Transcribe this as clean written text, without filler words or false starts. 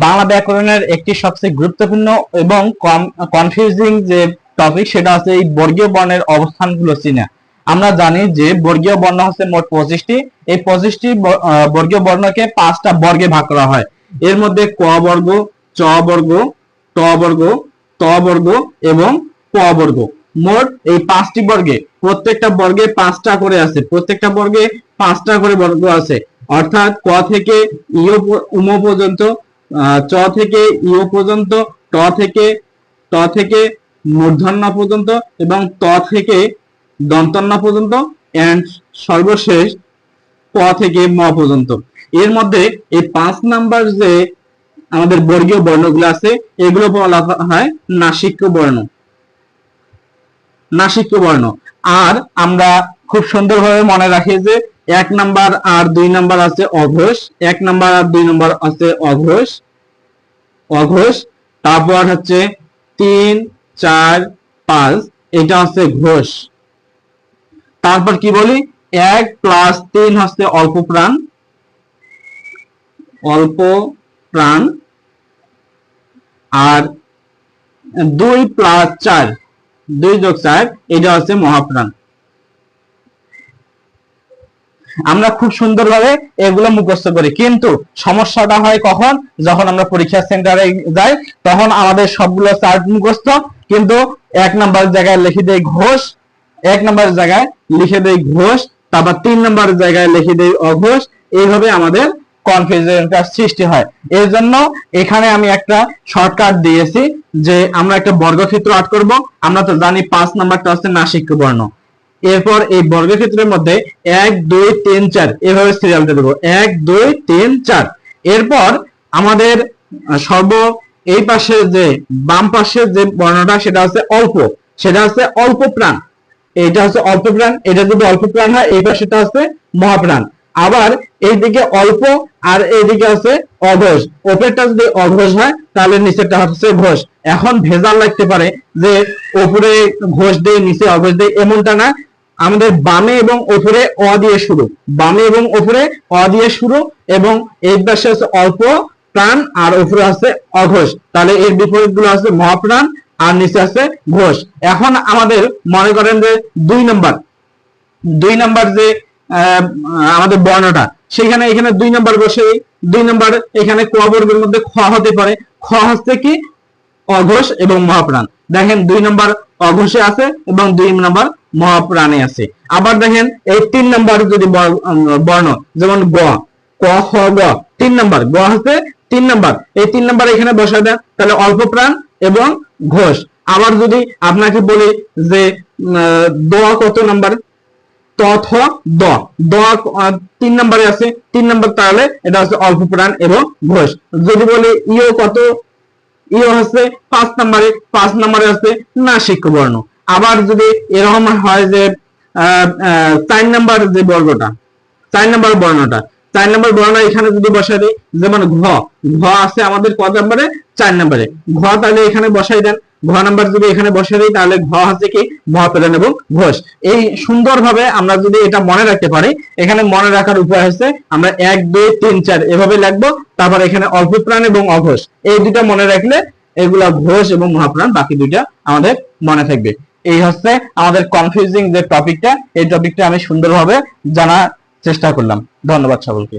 বাংলা ব্যাকরণের একটি সবচেয়ে গুরুত্বপূর্ণ এবং কনফিউজিং যে টপিক সেটা হচ্ছে এই বর্গীয় বর্ণের অবস্থানগুলো চিনা। আমরা জানি যে বর্গীয় বর্ণ হচ্ছে মোট 25টি। এই 25টি বর্গীয় বর্ণকে 5টা বর্গে ভাগ করা হয়। এর মধ্যে ক বর্গ, চ বর্গ, ট বর্গ, ত বর্গ এবং প বর্গ। মোট এই 5টি বর্গে প্রত্যেকটা বর্গে 5টা করে আছে, প্রত্যেকটা বর্গে 5টা করে বর্গ আছে। অর্থাৎ ক থেকে উম পর্যন্ত, চ থেকে ইও পর্যন্ত, ট থেকে মূর্ধন্য পর্যন্ত এবং ত থেকে দন্তন্য পর্যন্ত এন্ড সর্বশেষ প থেকে ম পর্যন্ত। এর মধ্যে এই 5 নাম্বার যে আমাদের বর্গীয় বর্ণগুলো আছে এগুলো বলা হয় নাসিক্য বর্ণ। নাসিক্য বর্ণ। আর আমরা খুব সুন্দরভাবে মনে রাখি যে 1 নাম্বার আর 2 নাম্বার আছে অঘোষ, 1 নাম্বার আর 2 নাম্বার আছে অঘোষ, অঘোষ। তারপর হচ্ছে 3, 4, 5 এটা হচ্ছে ঘোষ। তারপর কি বলি 1 + 3 হচ্ছে অল্প প্রাণ, অল্প প্রাণ। আর 2 + 4, 2 + 4 এটা হচ্ছে মহাপ্রাণ। আমরা খুব সুন্দরভাবে এগুলো মুখস্থ করি, কিন্তু সমস্যাটা হয় কখন, যখন আমরা পরীক্ষা সেন্টারে যাই তখন আমাদের সবগুলো চার্ট মুখস্থ, কিন্তু 1 নাম্বার জায়গায় লিখে দেই ঘোষ, 1 নাম্বার জায়গায় লিখে দেই ঘোষ, তারপর 3 নাম্বার জায়গায় লিখে দেই অঘোষ। এইভাবে আমাদের কনফিউশনটা সৃষ্টি হয়। এর জন্য এখানে আমি একটা শর্টকাট দিয়েছি যে আমরা একটা বর্গক্ষেত্র আর্ট করব। আমরা তো জানি 5 নাম্বারটা হচ্ছে নাসিক্য বর্ণ। এরপর এই বর্গক্ষেত্রের মধ্যে 1, 2, 3, 4 এভাবে সিরিয়ালটা দেবো, 1, 2, 3, 4। এরপর আমাদের এই পাশে যে বাম পাশে যে বর্ণটা সেটা হচ্ছে অল্প, সেটা হচ্ছে অল্প প্রাণ। এটা হচ্ছে অল্প প্রাণ, এটা যদি অল্প প্রাণ হয় এই পাশেটা হচ্ছে মহাপ্রাণ। আবার এইদিকে অল্প আর এইদিকে আছে অঘোষ, উপরেরটা যদি অঘোষ হয় তাহলে নিচেরটা হচ্ছে ঘোষ। এখন ভেজাল লাগতে পারে যে উপরে ঘোষ দিয়ে নিচে অঘোষ দিয়ে, এমনটা না। আমাদের বামে এবং উপরে অ দিয়ে শুরু, বামে এবং উপরে অ দিয়ে শুরু, এবং এই পাশে আছে অল্প প্রাণ আর উপরে আছে অঘোষ। তাহলে এর বিপরীত গুলো আছে মহাপ্রাণ আর নিচে আছে ঘোষ। এখন আমাদের মনে করেন যে 2 নাম্বার যে আমাদের বর্ণটা, সেখানে এখানে 2 নাম্বার বসে, 2 নাম্বার এখানে ক বর্গের মধ্যে খ হতে পারে। খ হচ্ছে কি অঘোষ এবং মহাপ্রাণ। দেখেন 2 নাম্বার অঘোষে আছে এবং 2 নাম্বার মহাপ্রাণে আছে। আবার দেখেন এই 3 নাম্বার যদি বর্ণ, যেমন গ, ক, খ, গ, 3 নাম্বার, গ হচ্ছে 3 নাম্বার, এই 3 নাম্বার এখানে বসায় দেন, তাহলে অল্প প্রাণ এবং ঘোষ। আবার যদি আপনাকে বলি যে দ কত নাম্বার, ত, থ, দ, দ 3 নাম্বারে আছে, 3 নাম্বার, তাহলে এটা হচ্ছে অল্প প্রাণ এবং ঘোষ। যদি বলি ইও কত, ইও হচ্ছে 5 নাম্বারে, 5 নাম্বারে আছে নাসিক্য বর্ণ। আবার যদি এরকম হয় যে 4 নাম্বার যে বর্গটা, 4 নাম্বার বর্ণটা, 4 নাম্বার বর্ণ এখানে যদি বসাই দেই, যেমন ঘ, ঘ আছে আমাদের কত নাম্বারে, 4 নাম্বারে, ঘ তাহলে এখানে বসাই দেন। ঘ নাম্বার যদি এখানে বসাই দেই তাহলে ঘ হচ্ছে কি মহাপ্রাণ এবং ঘোষ। এই সুন্দরভাবে আমরা যদি এটা মনে রাখতে পারি, এখানে মনে রাখার উপায় হচ্ছে আমরা 1, 2, 3, 4 এভাবে লিখবো। তারপর এখানে অল্প প্রাণ এবং অঘোষ, এই দুটা মনে রাখলে এগুলা ঘোষ এবং মহাপ্রাণ, বাকি দুইটা আমাদের মনে থাকবে। এই হচ্ছে আমাদের কনফিউজিং যে টপিকটা, এই টপিকটা আমি সুন্দরভাবে জানার চেষ্টা করলাম। ধন্যবাদ সকলকে।